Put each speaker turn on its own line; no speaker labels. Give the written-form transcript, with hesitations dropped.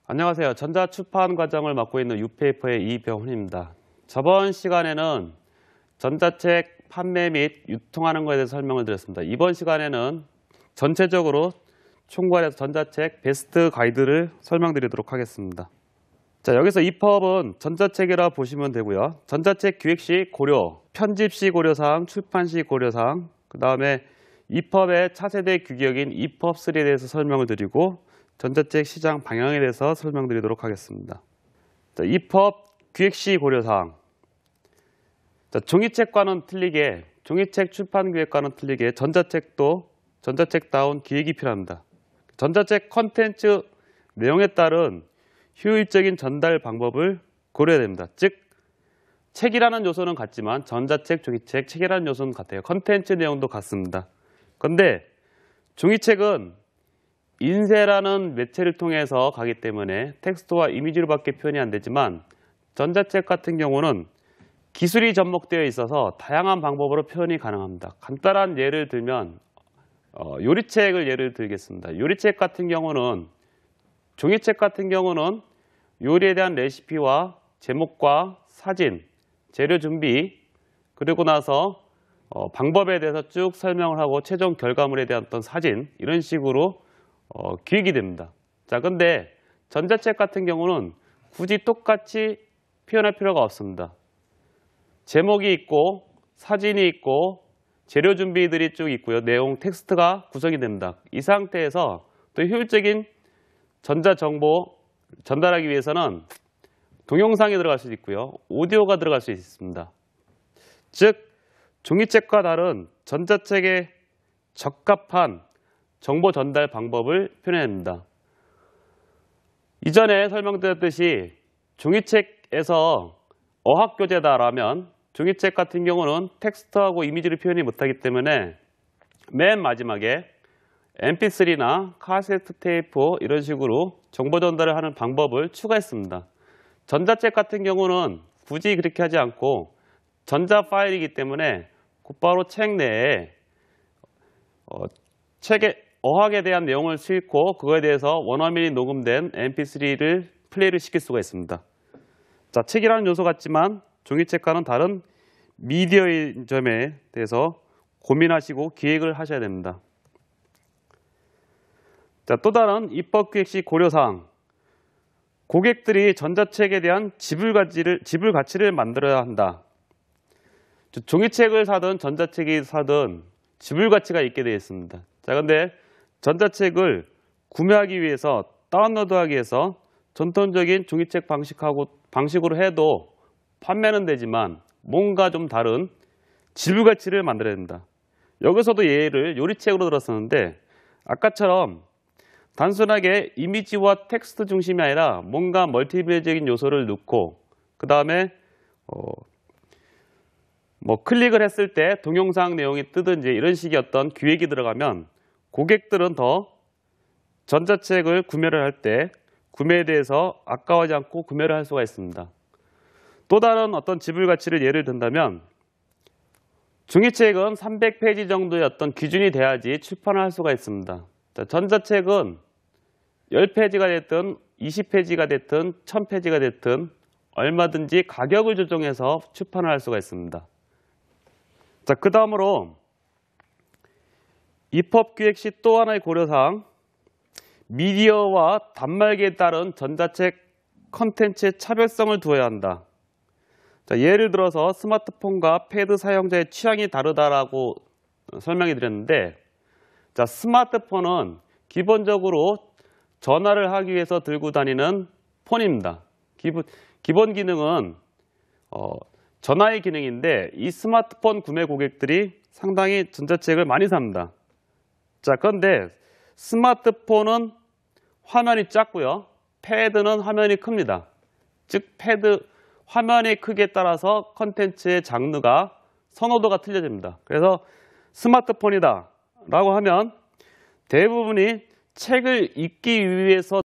안녕하세요. 전자출판 과정을 맡고 있는 유페이퍼의 이병훈입니다. 저번 시간에는 전자책 판매 및 유통하는 것에 대해서 설명을 드렸습니다. 이번 시간에는 전체적으로 총괄해서 전자책 베스트 가이드를 설명드리도록 하겠습니다. 자, 여기서 EPUB은 전자책이라 보시면 되고요. 전자책 기획 시 고려, 편집 시 고려사항, 출판 시 고려사항, 그 다음에 EPUB의 차세대 규격인 EPUB3에 대해서 설명을 드리고 전자책 시장 방향에 대해서 설명드리도록 하겠습니다. 자, EPUB 기획 시 고려사항. 자, 종이책과는 틀리게, 종이책 출판 기획과는 틀리게 전자책도 전자책다운 기획이 필요합니다. 전자책 컨텐츠 내용에 따른 효율적인 전달 방법을 고려해야 됩니다. 즉, 책이라는 요소는 같지만 전자책, 종이책, 책이라는 요소는 같아요. 컨텐츠 내용도 같습니다. 그런데 종이책은 인쇄라는 매체를 통해서 가기 때문에 텍스트와 이미지로밖에 표현이 안 되지만 전자책 같은 경우는 기술이 접목되어 있어서 다양한 방법으로 표현이 가능합니다. 간단한 예를 들면 요리책을 예를 들겠습니다. 요리책 같은 경우는 종이책 같은 경우는 요리에 대한 레시피와 제목과 사진, 재료 준비, 그리고 나서 방법에 대해서 쭉 설명을 하고 최종 결과물에 대한 어떤 사진, 이런 식으로 기획이 됩니다. 자, 근데 전자책 같은 경우는 굳이 똑같이 표현할 필요가 없습니다. 제목이 있고 사진이 있고 재료 준비들이 쭉 있고요. 내용 텍스트가 구성이 됩니다. 이 상태에서 또 효율적인 전자정보 전달하기 위해서는 동영상이 들어갈 수 있고요. 오디오가 들어갈 수 있습니다. 즉, 종이책과 다른 전자책에 적합한 정보 전달 방법을 표현합니다. 이전에 설명드렸듯이 종이책에서 어학교재다라면 종이책 같은 경우는 텍스트하고 이미지를 표현이 못하기 때문에 맨 마지막에 mp3나 카세트 테이프 이런 식으로 정보 전달을 하는 방법을 추가했습니다. 전자책 같은 경우는 굳이 그렇게 하지 않고 전자 파일이기 때문에 곧바로 책 내에 책의 어학에 대한 내용을 싣고 그거에 대해서 원어민이 녹음된 mp3를 플레이를 시킬 수가 있습니다. 자, 책이라는 요소 같지만 종이책과는 다른 미디어의 점에 대해서 고민하시고 기획을 하셔야 됩니다. 자, 또 다른 입법 기획 시 고려사항. 고객들이 전자책에 대한 지불 가치를 만들어야 한다. 종이책을 사든 전자책이 사든 지불 가치가 있게 되어 있습니다. 자, 근데 전자책을 구매하기 위해서, 다운로드하기 위해서 전통적인 종이책 방식으로 해도 판매는 되지만 뭔가 좀 다른 지불 가치를 만들어야 된다. 여기서도 예를 요리책으로 들었었는데 아까처럼 단순하게 이미지와 텍스트 중심이 아니라 뭔가 멀티미디어적인 요소를 넣고 그 다음에 클릭을 했을 때 동영상 내용이 뜨든지 이런 식의 어떤 기획이 들어가면 고객들은 더 전자책을 구매를 할 때 구매에 대해서 아까워하지 않고 구매를 할 수가 있습니다. 또 다른 어떤 지불 가치를 예를 든다면 종이책은 300페이지 정도의 어떤 기준이 돼야지 출판을 할 수가 있습니다. 자, 전자책은 10페이지가 됐든 20페이지가 됐든 1000페이지가 됐든 얼마든지 가격을 조정해서 출판을 할 수가 있습니다. 자, 그 다음으로 EPUB 기획 시 또 하나의 고려사항, 미디어와 단말기에 따른 전자책 컨텐츠의 차별성을 두어야 한다. 자, 예를 들어서 스마트폰과 패드 사용자의 취향이 다르다라고 설명해 드렸는데, 자, 스마트폰은 기본적으로 전화를 하기 위해서 들고 다니는 폰입니다. 기본 기능은 전화의 기능인데 이 스마트폰 구매 고객들이 상당히 전자책을 많이 삽니다. 자, 그런데 스마트폰은 화면이 작고요. 패드는 화면이 큽니다. 즉, 화면의 크기에 따라서 컨텐츠의 장르가, 선호도가 틀려집니다. 그래서 스마트폰이다 라고 하면 대부분이 책을 읽기 위해서